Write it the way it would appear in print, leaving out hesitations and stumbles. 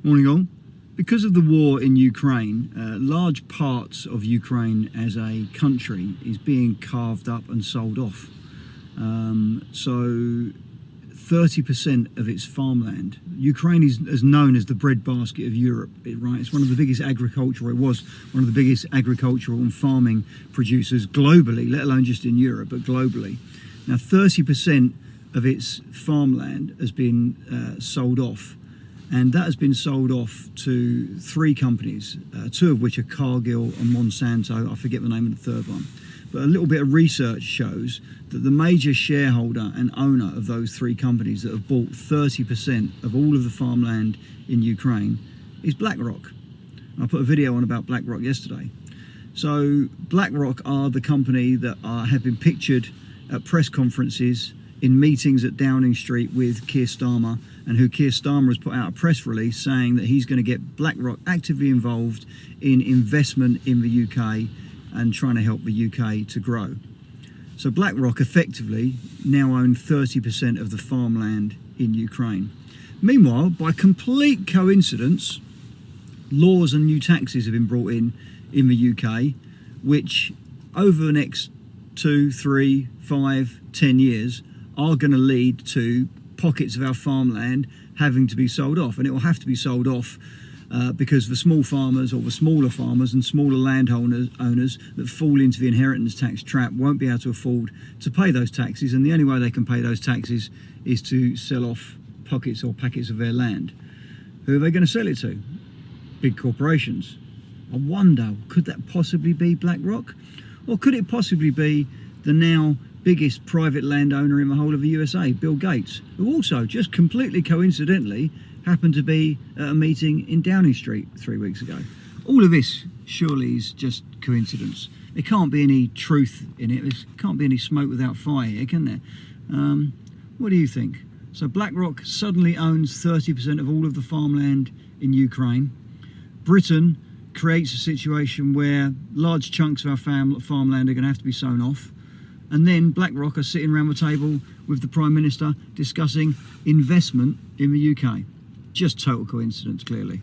Morning all. Because of the war in Ukraine, large parts of Ukraine as a country is being carved up and sold off. So 30% of its farmland. Ukraine is known as the breadbasket of Europe, right? It's one of the biggest agricultural, it was one of the biggest agricultural and farming producers globally, let alone just in Europe, but globally. Now 30% of its farmland has been sold off. And that has been sold off to 3 companies, 2 of which are Cargill and Monsanto. I forget the name of the third one. But a little bit of research shows that the major shareholder and owner of those 3 companies that have bought 30% of all of the farmland in Ukraine is BlackRock. I put a video on about BlackRock yesterday. So BlackRock are the company that have been pictured at press conferences, in meetings at Downing Street with Keir Starmer, and who Keir Starmer has put out a press release saying that he's going to get BlackRock actively involved in investment in the UK and trying to help the UK to grow. So BlackRock effectively now own 30% of the farmland in Ukraine. Meanwhile, by complete coincidence, laws and new taxes have been brought in the UK, which over the next 2, 3, 5, 10 years are going to lead to pockets of our farmland having to be sold off, and it will have to be sold off because the small farmers or the smaller farmers and smaller landowners that fall into the inheritance tax trap won't be able to afford to pay those taxes, and the only way they can pay those taxes is to sell off pockets or packets of their land. Who are they going to sell it to? Big corporations. I wonder, could that possibly be BlackRock? Or could it possibly be the now biggest private landowner in the whole of the USA, Bill Gates, who also just completely coincidentally happened to be at a meeting in Downing Street 3 weeks ago? All of this surely is just coincidence. There can't be any truth in it. There can't be any smoke without fire here, can there? What do you think? So BlackRock suddenly owns 30% of all of the farmland in Ukraine. Britain creates a situation where large chunks of our farmland are going to have to be sown off. And then BlackRock are sitting around the table with the Prime Minister discussing investment in the UK. Just total coincidence, clearly.